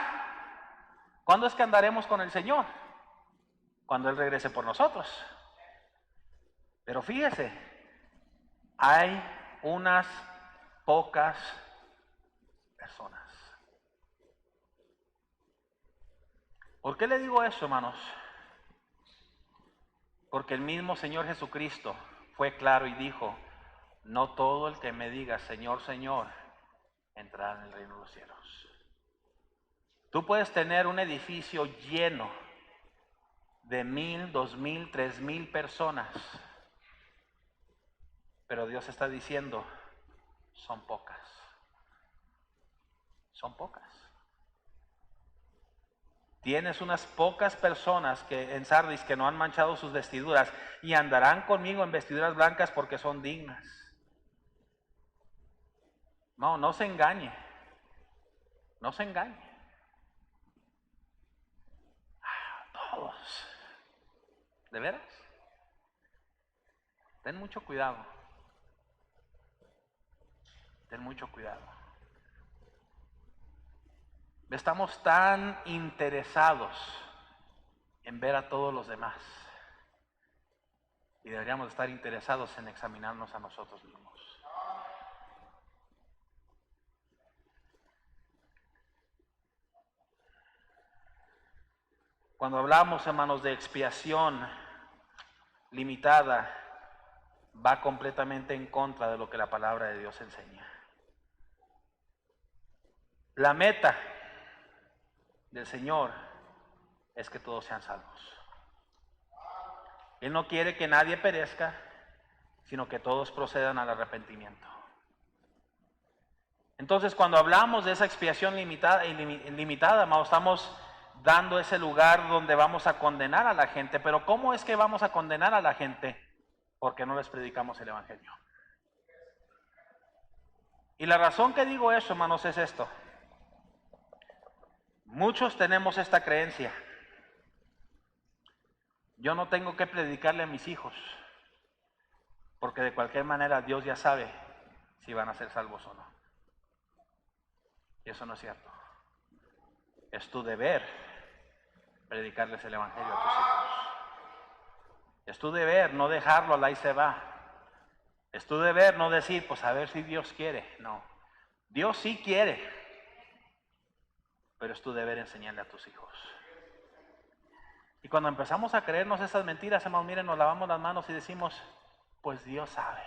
¿Cuándo es que andaremos con el Señor? Cuando Él regrese por nosotros. Pero fíjese, hay unas pocas personas. ¿Por qué le digo eso, hermanos? Porque el mismo Señor Jesucristo fue claro y dijo, no todo el que me diga Señor, Señor, entrará en el reino de los cielos. Tú puedes tener un edificio lleno de 1,000, 2,000, 3,000 personas, pero Dios está diciendo, son pocas. Son pocas. Tienes unas pocas personas que en Sardis que no han manchado sus vestiduras y andarán conmigo en vestiduras blancas porque son dignas. No se engañe. No se engañe. Todos. ¿De veras? Ten mucho cuidado. Ten mucho cuidado. Estamos tan interesados en ver a todos los demás y deberíamos estar interesados en examinarnos a nosotros mismos. Cuando hablamos, hermanos, de expiación limitada, va completamente en contra de lo que la palabra de Dios enseña. La meta del Señor es que todos sean salvos. Él no quiere que nadie perezca, sino que todos procedan al arrepentimiento. Entonces, cuando hablamos de esa expiación limitada, hermanos, estamos dando ese lugar donde vamos a condenar a la gente. Pero ¿cómo es que vamos a condenar a la gente? Porque no les predicamos el Evangelio. Y la razón que digo eso, hermanos, es esto. Muchos tenemos esta creencia. Yo no tengo que predicarle a mis hijos, porque de cualquier manera Dios ya sabe si van a ser salvos o no. Y eso no es cierto. Es tu deber predicarles el Evangelio a tus hijos. Es tu deber no dejarlo, ahí se va. Es tu deber no decir, pues a ver si Dios quiere. No, Dios sí quiere, pero es tu deber enseñarle a tus hijos. Y cuando empezamos a creernos esas mentiras, hermanos, miren, nos lavamos las manos y decimos, pues Dios sabe.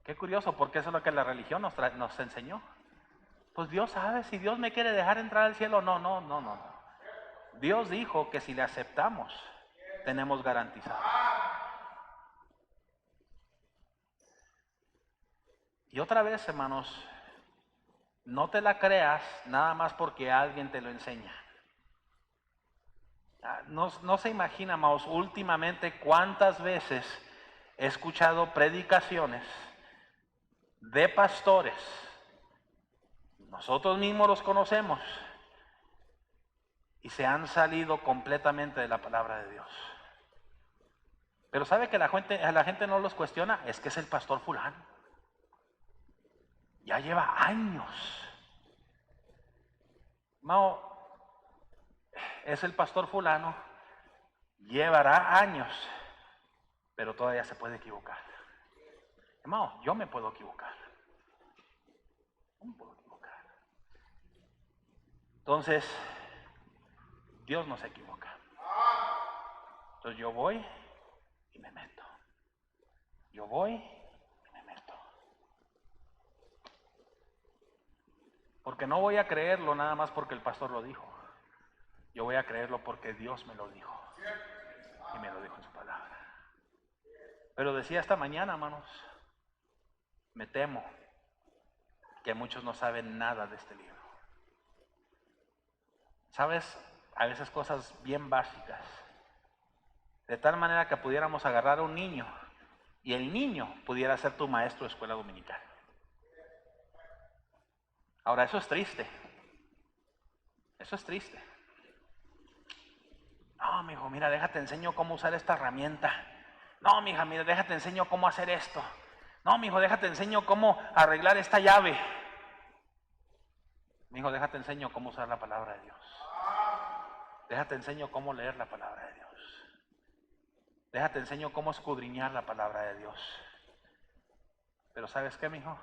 Qué curioso, porque eso es lo que la religión nos enseñó. Pues Dios sabe, si Dios me quiere dejar entrar al cielo, no. Dios dijo que si le aceptamos, tenemos garantizado. Y otra vez, hermanos, no te la creas nada más porque alguien te lo enseña. No se imagina, hermanos, últimamente cuántas veces he escuchado predicaciones de pastores. Nosotros mismos los conocemos y se han salido completamente de la palabra de Dios. Pero ¿sabe que la gente no los cuestiona? Es que es el pastor fulano. Ya lleva años. No, es el pastor fulano, llevará años, pero todavía se puede equivocar. Hermano, yo me puedo equivocar. Entonces, Dios no se equivoca. Entonces yo voy y me meto. Yo voy y me meto. Porque no voy a creerlo nada más porque el pastor lo dijo. Yo voy a creerlo porque Dios me lo dijo. Y me lo dijo en su palabra. Pero decía esta mañana, hermanos, me temo que muchos no saben nada de este libro. ¿Sabes? A veces cosas bien básicas. De tal manera que pudiéramos agarrar a un niño y el niño pudiera ser tu maestro de escuela dominical. Ahora, eso es triste. Eso es triste. No, mijo, mira, déjate enseño cómo usar esta herramienta. No, mija, mira, déjate enseño cómo hacer esto. No, mijo, déjate enseño cómo arreglar esta llave. Mijo, déjate enseño cómo usar la palabra de Dios. Déjate enseño cómo leer la palabra de Dios. Déjate enseño cómo escudriñar la palabra de Dios. Pero ¿sabes qué, mijo?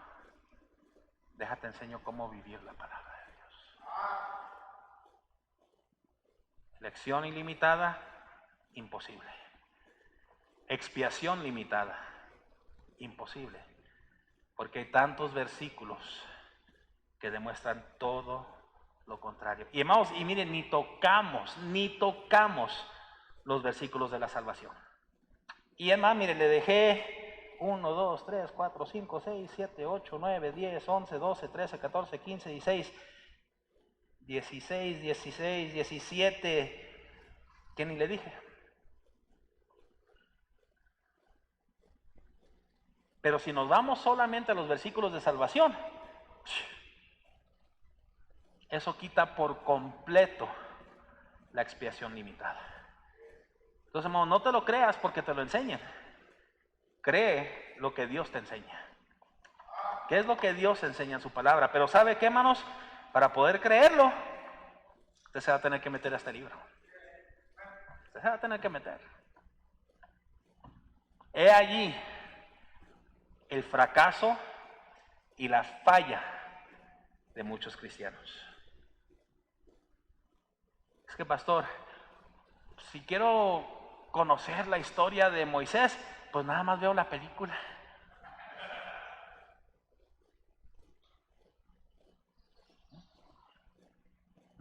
Déjate enseño cómo vivir la palabra de Dios. Lección ilimitada, imposible. Expiación limitada, imposible. Porque hay tantos versículos que demuestran todo lo contrario. Y hermanos, y miren, ni tocamos los versículos de la salvación. Y hermano, miren, le dejé 1, 2, 3, 4, 5, 6, 7, 8, 9, 10, 11, 12, 13, 14, 15, 16, 17, que ni le dije. Pero si nos vamos solamente a los versículos de salvación, eso quita por completo la expiación limitada. Entonces, hermano, no te lo creas porque te lo enseñan. Cree lo que Dios te enseña. ¿Qué es lo que Dios enseña en su palabra? Pero ¿sabe qué, hermanos? para poder creerlo, usted se va a tener que meter a este libro. Usted se va a tener que meter. He allí el fracaso y la falla de muchos cristianos. Es que, pastor, si quiero conocer la historia de Moisés, pues nada más veo la película.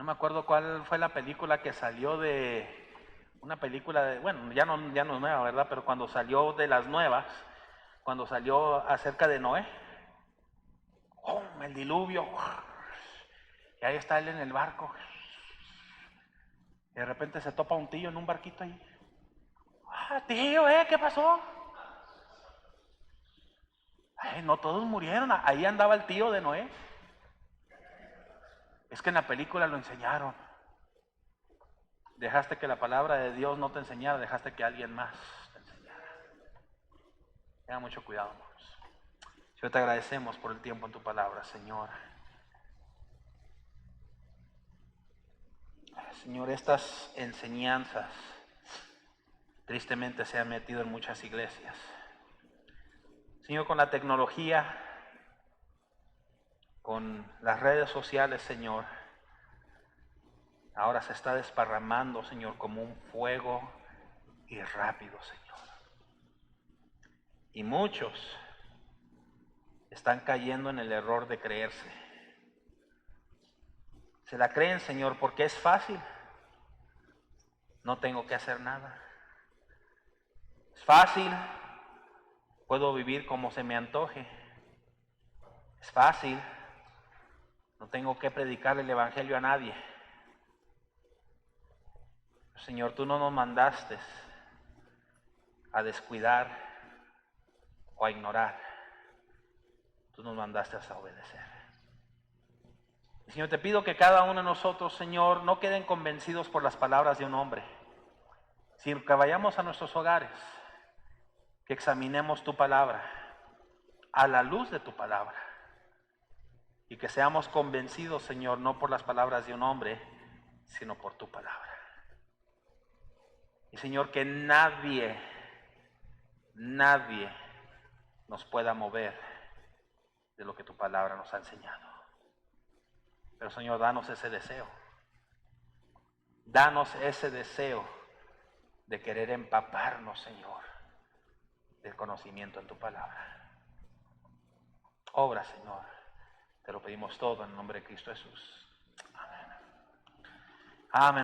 No me acuerdo cuál fue la película que salió de... Una película de... Bueno, ya no es nueva, ¿verdad? Pero cuando salió de las nuevas, cuando salió acerca de Noé, el diluvio, y ahí está él en el barco, y de repente se topa un tío en un barquito ahí. Tío, ¿qué pasó? No todos murieron, ahí andaba el tío de Noé. Es que en la película lo enseñaron. Dejaste que la palabra de Dios no te enseñara, dejaste que alguien más te enseñara. Tenga mucho cuidado, hermanos. Yo te agradecemos por el tiempo en tu palabra, Señor. Señor, estas enseñanzas tristemente se han metido en muchas iglesias. Señor, con la tecnología, con las redes sociales, Señor, ahora se está desparramando, Señor, como un fuego y rápido, Señor. Y muchos están cayendo en el error de creerse. Se la creen, Señor, porque es fácil. No tengo que hacer nada. Es fácil. Puedo vivir como se me antoje. Es fácil. No tengo que predicar el evangelio a nadie. Señor, tú no nos mandaste a descuidar o a ignorar. Tú nos mandaste a obedecer. Señor, te pido que cada uno de nosotros, Señor, no queden convencidos por las palabras de un hombre, sino que vayamos a nuestros hogares, que examinemos tu palabra a la luz de tu palabra y que seamos convencidos, Señor, no por las palabras de un hombre, sino por tu palabra. Y Señor, que nadie nos pueda mover de lo que tu palabra nos ha enseñado. Pero Señor, danos ese deseo. Danos ese deseo de querer empaparnos, Señor, del conocimiento en tu palabra. Obra, Señor. Te lo pedimos todo en el nombre de Cristo Jesús. Amén. Amén.